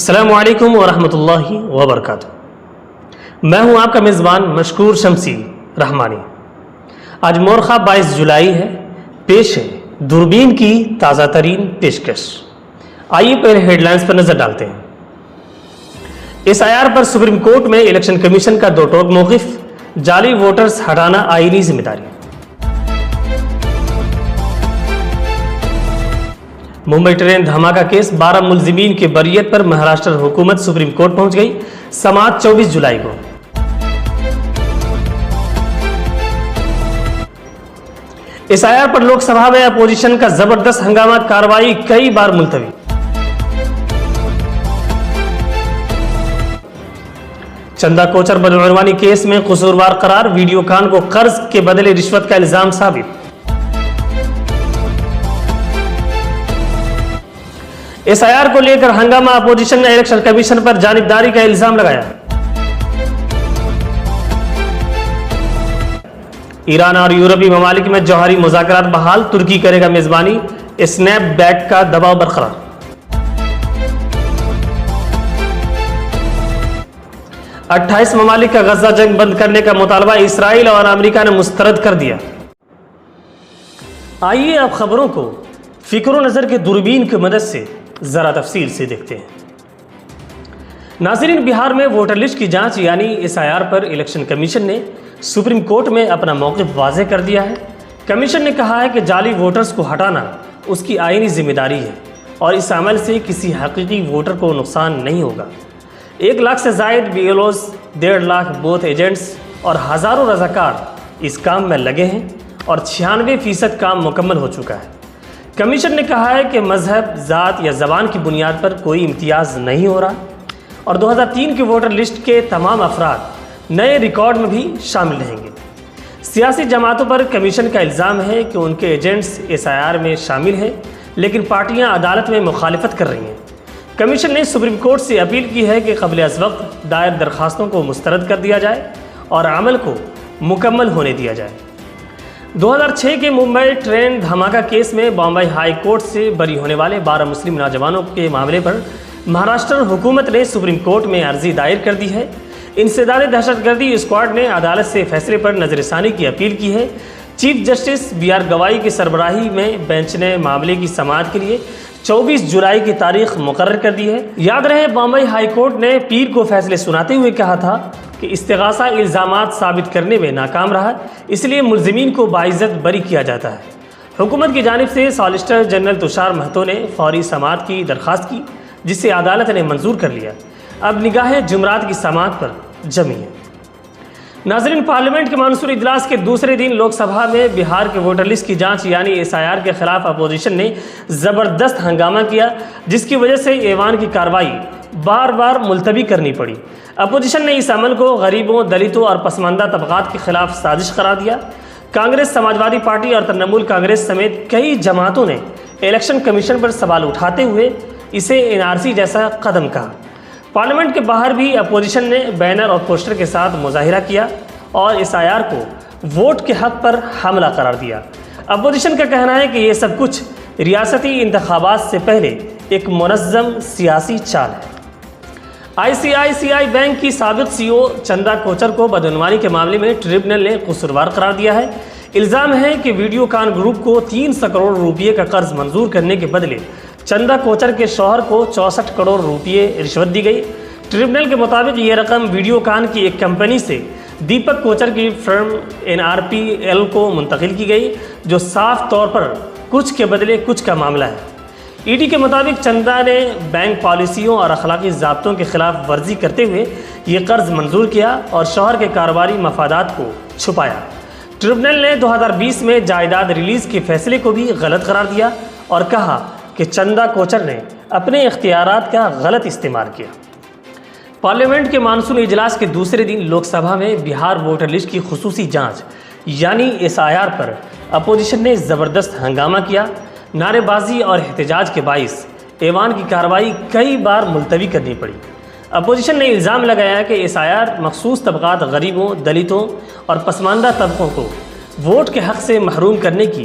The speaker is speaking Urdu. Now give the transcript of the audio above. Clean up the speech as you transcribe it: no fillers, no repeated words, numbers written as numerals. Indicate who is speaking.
Speaker 1: السلام علیکم ورحمۃ اللہ وبرکاتہ۔ میں ہوں آپ کا میزبان مشکور شمسی رحمانی۔ آج مورخہ 22 جولائی ہے۔ پیش ہے دوربین کی تازہ ترین پیشکش۔ آئیے پہلے ہیڈ لائنز پر نظر ڈالتے ہیں۔ S I R per supreme court میں الیکشن کمیشن کا دو ٹوک موقف، جعلی ووٹرز ہٹانا آئینی ذمہ داری۔ ممبئی ٹرین دھماکہ کیس 12 ملزمین کی بریت پر مہاراشٹر حکومت سپریم کورٹ پہنچ گئی۔ سماعت 24 جولائی کو۔ ایس آئی آر پر لوک سبھا میں اپوزیشن کا زبردست ہنگامہ، کارروائی کئی بار ملتوی۔ چندہ کوچر بدعنوانی کیس میں قصوروار قرار، ویڈیو کان کو قرض کے بدلے رشوت کا الزام ثابت۔ ایس آئی آر کو لے کر ہنگامہ، اپوزیشن نے الیکشن کمیشن پر جانبداری کا الزام لگایا۔ ایران اور یورپی ممالک میں جوہری مذاکرات بحال، ترکی کرے گا میزبانی، اسنیپ بیک کا دباؤ برقرار۔ اٹھائیس ممالک کا غزہ جنگ بند کرنے کا مطالبہ اسرائیل اور امریکہ نے مسترد کر دیا۔ آئیے اب خبروں کو فکر و نظر کے دوربین کی مدد سے ذرا تفصیل سے دیکھتے ہیں۔ ناظرین، بہار میں ووٹر لسٹ کی جانچ یعنی S I R per election commission نے سپریم کورٹ میں اپنا موقف واضح کر دیا ہے۔ کمیشن نے کہا ہے کہ جعلی ووٹرز کو ہٹانا اس کی آئینی ذمہ داری ہے اور اس عمل سے کسی حقیقی ووٹر کو نقصان نہیں ہوگا۔ 1 لاکھ سے زائد B L Os, 1.5 lakh booth agents اور ہزاروں رضاکار اس کام میں لگے ہیں اور 96% کام مکمل ہو چکا ہے۔ کمیشن نے کہا ہے کہ مذہب، ذات یا زبان کی بنیاد پر کوئی امتیاز نہیں ہو رہا اور 2003 کی ووٹر لسٹ کے تمام افراد نئے ریکارڈ میں بھی شامل رہیں گے۔ سیاسی جماعتوں پر کمیشن کا الزام ہے کہ ان کے ایجنٹس ایس آئی آر میں شامل ہیں، لیکن پارٹیاں عدالت میں مخالفت کر رہی ہیں۔ کمیشن نے سپریم کورٹ سے اپیل کی ہے کہ قبل از وقت دائر درخواستوں کو مسترد کر دیا جائے اور عمل کو مکمل ہونے دیا جائے۔ 2006 کے ممبئی ٹرین دھماکہ کیس میں بامبئی ہائی کورٹ سے بری ہونے والے 12 مسلم نوجوانوں کے معاملے پر مہاراشٹر حکومت نے سپریم کورٹ میں عرضی دائر کر دی ہے۔ انسداد دہشت گردی اسکواڈ نے عدالت سے فیصلے پر نظر ثانی کی اپیل کی ہے۔ چیف جسٹس بی آر گوائی کی سربراہی میں بینچ نے معاملے کی سماعت کے لیے 24 جولائی کی تاریخ مقرر کر دی ہے۔ یاد رہے، بامبئی ہائی کورٹ نے پیر کو فیصلے سناتے ہوئے کہا تھا کہ استغاثہ الزامات ثابت کرنے میں ناکام رہا، اس لیے ملزمین کو باعزت بری کیا جاتا ہے۔ حکومت کی جانب سے سالیسیٹر جنرل تشار مہتو نے فوری سماعت کی درخواست کی، جسے عدالت نے منظور کر لیا۔ اب نگاہیں جمعرات کی سماعت پر جمی ہیں۔ ناظرین، پارلیمنٹ کے منعقد اجلاس کے دوسرے دن لوک سبھا میں بہار کے ووٹر لسٹ کی جانچ یعنی ایس آئی آر کے خلاف اپوزیشن نے زبردست ہنگامہ کیا، جس کی وجہ سے ایوان کی کارروائی بار بار ملتوی کرنی پڑی۔ اپوزیشن نے اس عمل کو غریبوں، دلتوں اور پسماندہ طبقات کے خلاف سازش قرار دیا۔ کانگریس، سماجوادی پارٹی اور ترنمول کانگریس سمیت کئی جماعتوں نے الیکشن کمیشن پر سوال اٹھاتے ہوئے اسے این آر سی جیسا قدم کہا۔ پارلیمنٹ کے باہر بھی اپوزیشن نے بینر اور پوسٹر کے ساتھ مظاہرہ کیا اور ایس آئی آر کو ووٹ کے حق پر حملہ قرار دیا۔ اپوزیشن کا کہنا ہے کہ یہ سب کچھ ریاستی انتخابات سے پہلے ایک منظم سیاسی چال ہے۔ آئی سی آئی بینک کی سابق سی او چندہ کوچر کو بدعنوانی کے معاملے میں ٹریبونل نے قصوروار قرار دیا ہے۔ الزام ہے کہ ویڈیو کان گروپ کو 300 کروڑ روپے کا قرض منظور کرنے کے بدلے چندہ کوچر کے شوہر کو 64 کروڑ روپے رشوت دی گئی۔ ٹریبونل کے مطابق یہ رقم ویڈیو کان کی ایک کمپنی سے دیپک کوچر کی فرم NRPL کو منتقل کی گئی، جو صاف طور پر کچھ کے بدلے کچھ کا معاملہ ہے۔ ای ڈی کے مطابق چندہ نے بینک پالیسیوں اور اخلاقی ضابطوں کے خلاف ورزی کرتے ہوئے یہ قرض منظور کیا اور شوہر کے کاروباری مفادات کو چھپایا۔ ٹریبونل نے 2020 میں جائیداد ریلیز کے فیصلے کو بھی غلط قرار دیا اور کہا کہ چندہ کوچر نے اپنے اختیارات کا غلط استعمال کیا۔ پارلیمنٹ کے مانسون اجلاس کے دوسرے دن لوک سبھا میں بہار ووٹر لسٹ کی خصوصی جانچ یعنی S I R per opposition نے زبردست ہنگامہ کیا۔ نعرے بازی اور احتجاج کے باعث ایوان کی کارروائی کئی بار ملتوی کرنی پڑی۔ اپوزیشن نے الزام لگایا کہ ایس آئی آر مخصوص طبقات، غریبوں، دلتوں اور پسماندہ طبقوں کو ووٹ کے حق سے محروم کرنے کی